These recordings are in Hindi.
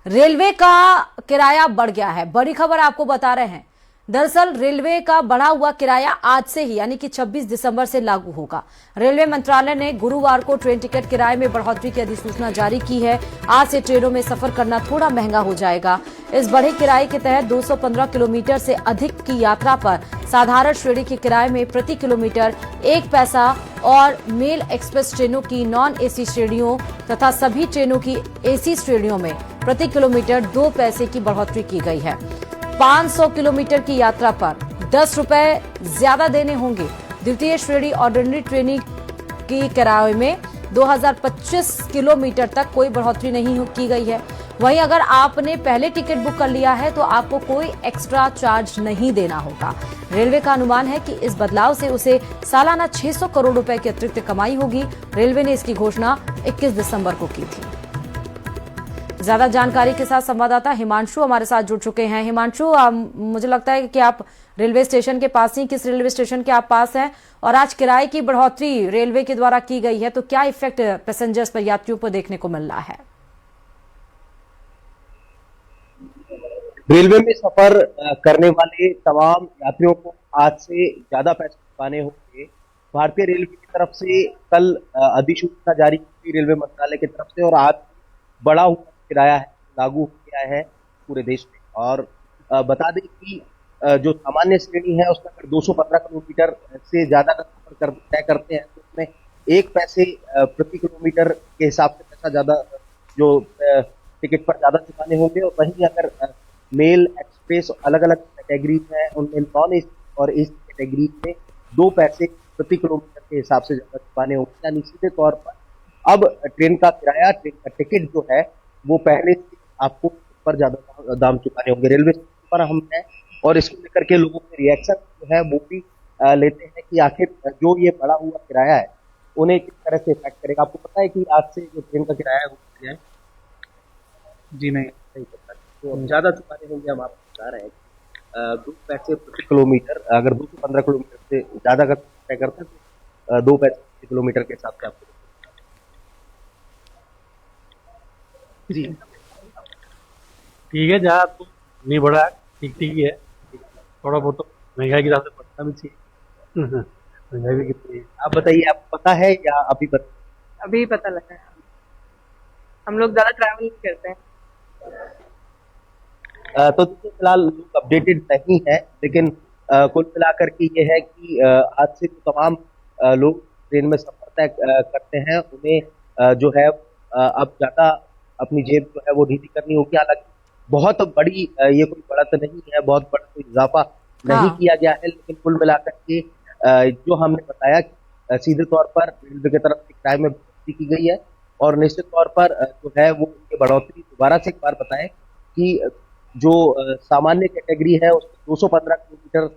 रेलवे का किराया बढ़ गया है। बड़ी खबर आपको बता रहे हैं। दरअसल रेलवे का बढ़ा हुआ किराया आज से ही यानी कि 26 दिसंबर से लागू होगा। रेलवे मंत्रालय ने गुरुवार को ट्रेन टिकट किराए में बढ़ोतरी की अधिसूचना जारी की है। आज से ट्रेनों में सफर करना थोड़ा महंगा हो जाएगा। इस बढ़े किराए के तहत 215 किलोमीटर से अधिक की यात्रा पर साधारण श्रेणी के किराए में प्रति किलोमीटर 1 पैसा और मेल एक्सप्रेस ट्रेनों की नॉन एसी श्रेणियों तथा सभी ट्रेनों की एसी श्रेणियों में प्रति किलोमीटर 2 पैसे की बढ़ोतरी की गई है। 500 किलोमीटर की यात्रा पर 10 रुपए ज्यादा देने होंगे। द्वितीय श्रेणी ऑर्डिनरी ट्रेन की किराए में 2025 किलोमीटर तक कोई बढ़ोतरी नहीं की गई है। वहीं अगर आपने पहले टिकट बुक कर लिया है तो आपको कोई एक्स्ट्रा चार्ज नहीं देना होगा। रेलवे का अनुमान है कि इस बदलाव से उसे सालाना 600 करोड़ रुपए की अतिरिक्त कमाई होगी। रेलवे ने इसकी घोषणा 21 दिसंबर को की थी। ज्यादा जानकारी के साथ संवाददाता हिमांशु हमारे साथ जुड़ चुके हैं। हिमांशु, मुझे लगता है कि आप रेलवे स्टेशन के पास ही, किस रेलवे स्टेशन के आप पास हैं और आज किराए की बढ़ोतरी रेलवे के द्वारा की गई है तो क्या इफेक्ट पैसेंजर्स पर, यात्रियों पर देखने को मिल रहा है? रेलवे में सफर करने वाले तमाम यात्रियों को आज से ज्यादा पैसे चुकाने होंगे। भारतीय रेलवे की तरफ से कल अधिसूचना जारी की रेलवे मंत्रालय की तरफ से और आज बढ़ा हुआ किराया है लागू हो गया है पूरे देश में। और बता दें कि जो सामान्य श्रेणी है उसमें अगर 215 किलोमीटर से ज्यादा का सफर तय करते हैं तो उसमें 1 पैसे प्रति किलोमीटर के हिसाब से पैसा ज्यादा जो टिकट पर ज्यादा चुकाने होंगे। और वहीं अगर मेल एक्सप्रेस अलग अलग कैटेगरीज हैं उनमें नॉन एसी और एसी कैटेगरीज में 2 पैसे प्रति किलोमीटर के हिसाब से ज्यादा चुकाने होंगे। यानी सीधे तौर पर अब ट्रेन का किराया, ट्रेन का टिकट जो है वो पहले से आपको पर ज्यादा दाम चुकाने होंगे। रेलवे स्टेशन पर हम हैं और इसको लेकर के लोगों के रिएक्शन जो है वो भी लेते हैं कि आखिर जो ये बढ़ा हुआ किराया है उन्हें किस तरह से इफेक्ट करेगा। आपको पता है कि आज से जो ट्रेन का किराया है वो क्या है? जी नहीं पता। तो ज्यादा चुकाने होंगे, हम आपको बता रहे हैं 2 पैसे प्रति किलोमीटर। अगर 215 किलोमीटर से ज्यादा का तय करते हैं तो 2 पैसे प्रति किलोमीटर के हिसाब से आपको। जी ठीक है, जहाँ तो नहीं बढ़ा, ठीक ठीक ही है। थोड़ा बहुत तो महंगाई के हिसाब से बढ़ता भी चाहिए। महंगाई भी कितनी है आप बताइए, आपको पता है या अभी पता? अभी पता लगा है। हम लोग ज्यादा ट्रैवल नहीं करते हैं। तो देखिए फिलहाल लोग अपडेटेड नहीं है, लेकिन कुल मिलाकर के ये है कि आज से जो तमाम लोग ट्रेन में सफर तय करते हैं उन्हें जो है अब ज्यादा अपनी जेब जो है वो ढीली करनी होगी। हालांकि बहुत बड़ी ये कोई बढ़त नहीं है, बहुत बड़ा कोई इजाफा नहीं किया गया है, लेकिन कुल मिलाकर के जो हमने बताया कि सीधे तौर पर रेलवे की तरफ से किराए में बढ़ोतरी की गई है और निश्चित तौर पर जो है वो बढ़ोतरी दोबारा से एक बार बताएं कि जो सामान्य कैटेगरी है उसमें 215 किलोमीटर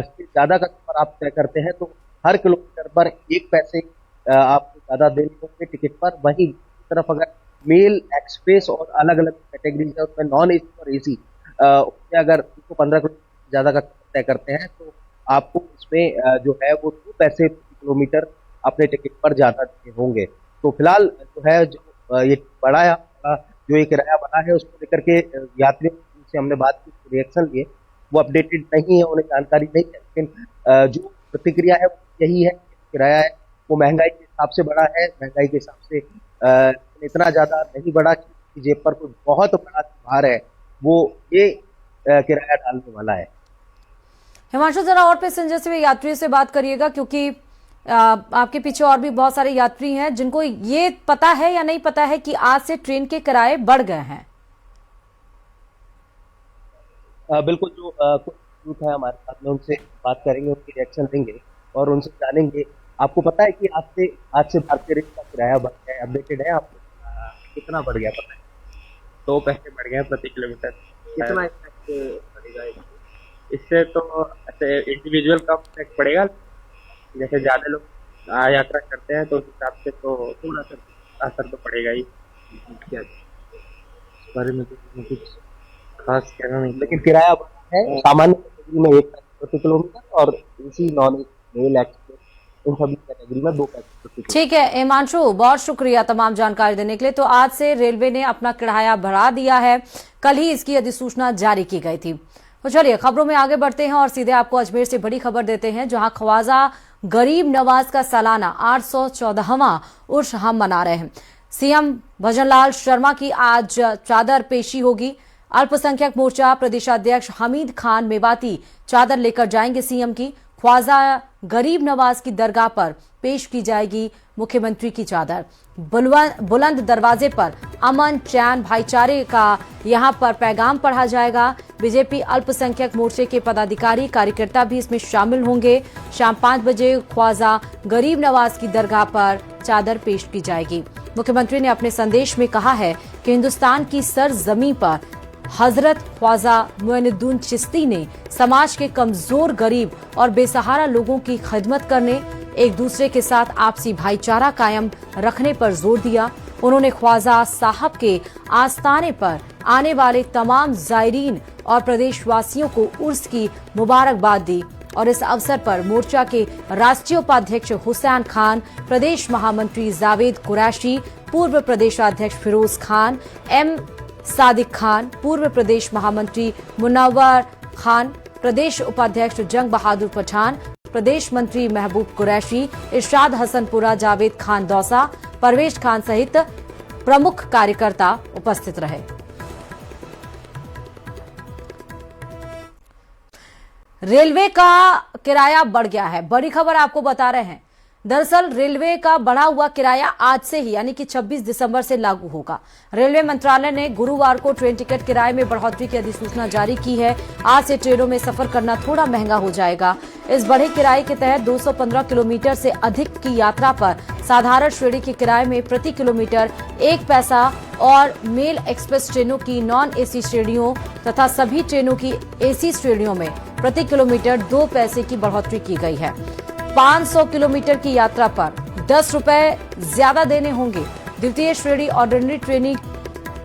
से ज्यादा का सफर आप तय करते हैं तो हर किलोमीटर पर 1 पैसे आपको ज्यादा देने होंगे टिकट पर। वहीं दूसरी तरफ अगर मेल एक्सप्रेस और अलग अलग कैटेगरीज है उसमें नॉन एसी और एसी उसमें अगर 215 किलोमीटर ज्यादा का सफर तय करते हैं तो आपको इसमें जो है वो 2 पैसे प्रति किलोमीटर अपने टिकट पर ज्यादा देने होंगे। तो फिलहाल जो है जो ये बढ़ाया जो ये किराया बढ़ा है उसको लेकर के यात्रियों से हमने बात की, रिएक्शन लिए, वो अपडेटेड नहीं है, उन्हें जानकारी नहीं है। लेकिन जो प्रतिक्रिया है वो यही है कि किराया है वो महंगाई के हिसाब से बढ़ा है, महंगाई के हिसाब से इतना ज्यादा नहीं बढ़ा कि जेब पर कोई बहुत बड़ा भार है वो ये किराया डालने वाला है। हिमांशु, जरा और पैसेंजर से भी, यात्रियों से बात करिएगा क्योंकि आपके पीछे और भी बहुत सारे यात्री हैं जिनको ये पता है या नहीं पता है कि आज से ट्रेन के किराए बढ़ गए हैं। बिल्कुल, जो कुछ यूथ है हमारे साथ में उनसे बात करेंगे, उनकी रिएक्शन लेंगे और उनसे जानेंगे। आपको पता है कि आज से भारतीय रेल का किराया बढ़ गया है? अपडेटेड है आपको? कितना बढ़ गया पता है? 2 पैसे बढ़ गए प्रति किलोमीटर। कितना इफेक्ट पड़ेगा इससे तो ऐसे इंडिविजुअल का इफेक्ट पड़ेगा, जैसे ज्यादा लोग यात्रा करते हैं तो उस हिसाब से तो थोड़ा सा असर तो पड़ेगा ही। क्या इस बारे में तो कुछ खास कहना नहीं, लेकिन किराया बढ़ा है सामान्य कैटेगरी में 1 पैसे प्रति किलोमीटर और इसी नॉन मेल एक्सप्रेस इन सभी कैटेगरी में 2 पैसे प्रति किलोमीटर। ठीक है हिमांशु, बहुत शुक्रिया तमाम जानकारी देने के लिए। तो आज से रेलवे ने अपना किराया बढ़ा दिया है, कल ही इसकी अधिसूचना जारी की गई थी। तो चलिए खबरों में आगे बढ़ते हैं और सीधे आपको अजमेर से बड़ी खबर देते हैं, जहां ख्वाजा गरीब नवाज का सालाना 814वां उर्स हम मना रहे हैं। सीएम भजनलाल शर्मा की आज चादर पेशी होगी। अल्पसंख्यक मोर्चा प्रदेशाध्यक्ष हमीद खान मेवाती चादर लेकर जाएंगे सीएम की। ख्वाजा गरीब नवाज की दरगाह पर पेश की जाएगी मुख्यमंत्री की चादर। बुलंद दरवाजे पर अमन चैन भाईचारे का यहां पर पैगाम पढ़ा जाएगा। बीजेपी अल्पसंख्यक मोर्चे के पदाधिकारी कार्यकर्ता भी इसमें शामिल होंगे। शाम 5 बजे ख्वाजा गरीब नवाज की दरगाह पर चादर पेश की जाएगी। मुख्यमंत्री ने अपने संदेश में कहा है कि हिंदुस्तान की सरजमीं पर हजरत ख्वाजा मुइनुद्दीन चिश्ती ने समाज के कमजोर, गरीब और बेसहारा लोगों की खिदमत करने, एक दूसरे के साथ आपसी भाईचारा कायम रखने पर जोर दिया। उन्होंने ख्वाजा साहब के आस्थाने पर आने वाले तमाम जायरीन और प्रदेशवासियों को उर्स की मुबारकबाद दी और इस अवसर पर मोर्चा के राष्ट्रीय उपाध्यक्ष हुसैन खान, प्रदेश महामंत्री जावेद कुरैशी, पूर्व प्रदेशाध्यक्ष फिरोज खान, एम सादिक खान, पूर्व प्रदेश महामंत्री मुनव्वर खान, प्रदेश उपाध्यक्ष जंग बहादुर पठान, प्रदेश मंत्री महबूब कुरैशी, इरशाद हसनपुरा, जावेद खान दौसा, परवेश खान सहित प्रमुख कार्यकर्ता उपस्थित रहे। रेलवे का किराया बढ़ गया है, बड़ी खबर आपको बता रहे हैं। दरअसल रेलवे का बढ़ा हुआ किराया आज से ही यानी कि 26 दिसंबर से लागू होगा। रेलवे मंत्रालय ने गुरुवार को ट्रेन टिकट किराए में बढ़ोतरी की अधिसूचना जारी की है। आज से ट्रेनों में सफर करना थोड़ा महंगा हो जाएगा। इस बढ़े किराए के तहत 215 किलोमीटर से अधिक की यात्रा पर साधारण श्रेणी के किराए में प्रति किलोमीटर 1 पैसा और मेल एक्सप्रेस ट्रेनों की नॉन एसी श्रेणियों तथा सभी ट्रेनों की एसी श्रेणियों में प्रति किलोमीटर 2 पैसे की बढ़ोतरी की गई है। 500 किलोमीटर की यात्रा पर 10 रुपए ज्यादा देने होंगे। द्वितीय श्रेणी ऑर्डिनरी ट्रेन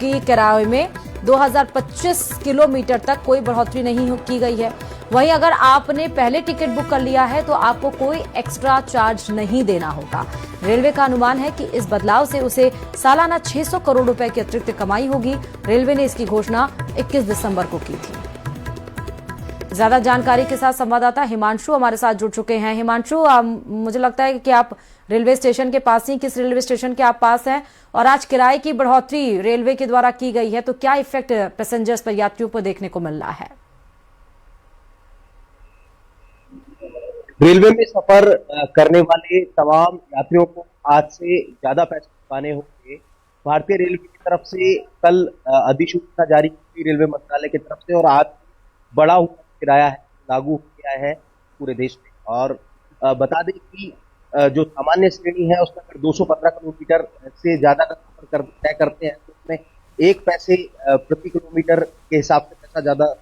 की किराए में 2025 किलोमीटर तक कोई बढ़ोतरी नहीं की गई है। वहीं अगर आपने पहले टिकट बुक कर लिया है तो आपको कोई एक्स्ट्रा चार्ज नहीं देना होगा। रेलवे का अनुमान है कि इस बदलाव से उसे सालाना 600 करोड़ रुपए की अतिरिक्त कमाई होगी। रेलवे ने इसकी घोषणा 21 दिसंबर को की थी। ज्यादा जानकारी के साथ संवाददाता हिमांशु हमारे साथ जुड़ चुके हैं। हिमांशु, मुझे लगता है कि आप रेलवे स्टेशन के पास ही, किस रेलवे स्टेशन के आप पास हैं और आज किराए की बढ़ोतरी रेलवे के द्वारा की गई है, तो क्या इफेक्ट पैसेंजर्स पर, यात्रियों पर देखने को मिल रहा है? रेलवे में सफर करने वाले तमाम यात्रियों को आज से ज्यादा पैसे चुकाने होंगे। भारतीय रेलवे की तरफ से कल अधिसूचना जारी की रेलवे मंत्रालय की तरफ से और आज बड़ा हुआ किराया है लागू किया है पूरे देश में। और बता दें कि जो सामान्य श्रेणी है उसमें अगर 215 किलोमीटर से ज्यादा का सफर तय करते हैं तो उसमें 1 पैसे प्रति किलोमीटर के हिसाब से पैसा ज्यादा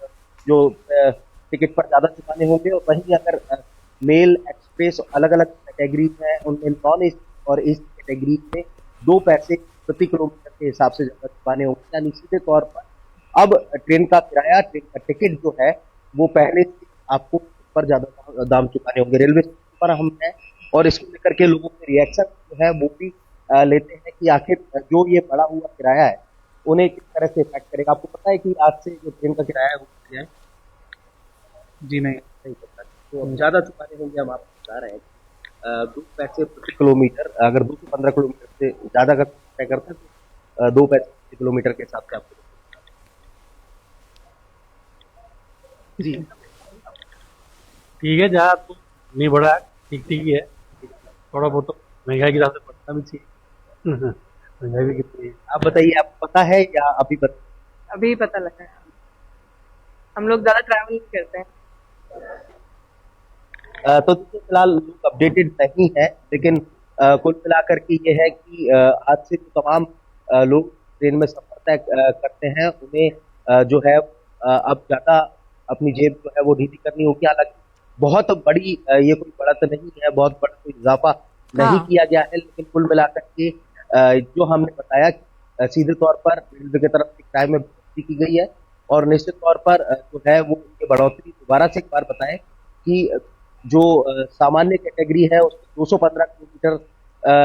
जो टिकट पर ज्यादा चुकाने होंगे। और वहीं अगर मेल एक्सप्रेस अलग अलग कैटेगरी है उनमें नॉन एसी और एसी कैटेगरी में 2 पैसे प्रति किलोमीटर के हिसाब से ज्यादा चुकाने होंगे। यानी सीधे तौर पर अब ट्रेन का किराया, ट्रेन का टिकट जो है वो पहले से आपको पर ज्यादा दाम चुकाने होंगे। रेलवे स्टेशन पर हम हैं और इसको लेकर के लोगों के रिएक्शन जो है वो भी लेते हैं कि आखिर जो ये बढ़ा हुआ किराया है उन्हें किस तरह से इफेक्ट करेगा। आपको पता है कि आज से जो ट्रेन का किराया है वो बढ़ गया है? जी नहीं पता। तो अब ज्यादा चुकाने होंगे, हम आपको बता रहे हैं 2 पैसे प्रति किलोमीटर। अगर 215 किलोमीटर से ज्यादा का तय करते हैं तो 2 पैसे प्रति किलोमीटर के हिसाब से आपको। जी ठीक है, जहाँ तो नहीं बढ़ा, ठीक ठीक ही है। थोड़ा बहुत तो महंगाई के हिसाब से पड़ना भी चाहिए। महंगाई भी कितनी है आप बताइए, आपको पता है या अभी पता? अभी पता लगा है। हम लोग ज्यादा ट्रैवल नहीं करते हैं। तो देखिए फिलहाल लोग अपडेटेड नहीं है, लेकिन कुल मिलाकर के ये है कि आज से जो तमाम लोग ट्रेन में सफर तय करते हैं उन्हें जो है अब ज्यादा अपनी जेब जो है वो ढीली करनी होगी। हालांकि बहुत बड़ी ये कोई बढ़त नहीं है, बहुत बड़ा कोई इजाफा नहीं किया गया है, लेकिन कुल मिलाकर के जो हमने बताया कि सीधे तौर पर रेलवे की तरफ से किराए में बढ़ोतरी की गई है और निश्चित तौर पर जो है वो उनकी बढ़ोतरी दोबारा से एक बार बताएं कि जो सामान्य कैटेगरी है उसमें 215 किलोमीटर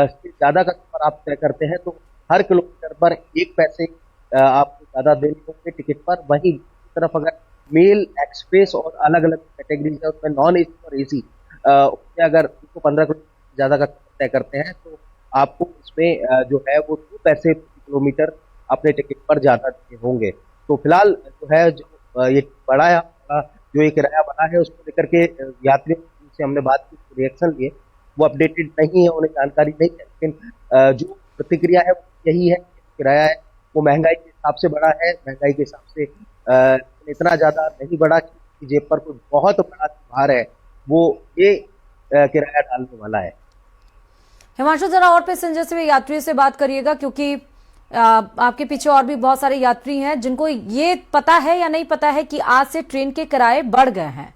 से ज्यादा का सफर आप तय करते हैं तो हर किलोमीटर पर 1 पैसे आपको ज्यादा देने होंगे टिकट पर। वहीं दूसरी तरफ अगर मेल, एक्सप्रेस और अलग अलग कैटेगरीज है उसमें नॉन एसी और एसी उसमें अगर 215 किलोमीटर ज्यादा का सफर तय करते हैं तो आपको इसमें जो है वो 2 पैसे प्रति किलोमीटर अपने टिकट पर ज्यादा देने होंगे। तो फिलहाल जो है जो ये जो ये किराया बढ़ा है उसको लेकर के यात्रियों से हमने बात की, रिएक्शन लिए, वो अपडेटेड नहीं है, उन्हें जानकारी नहीं है, लेकिन जो प्रतिक्रिया है वो यही है कि किराया है वो महंगाई के हिसाब से बढ़ा है, महंगाई के हिसाब से इतना ज्यादा नहीं बढ़ा कि जेब पर कोई बहुत बड़ा भार है वो ये किराया डालने वाला है। हिमांशु, जरा और पैसेंजर से, यात्रियों से बात करिएगा, क्योंकि आपके पीछे और भी बहुत सारे यात्री हैं जिनको ये पता है या नहीं पता है कि आज से ट्रेन के किराए बढ़ गए हैं।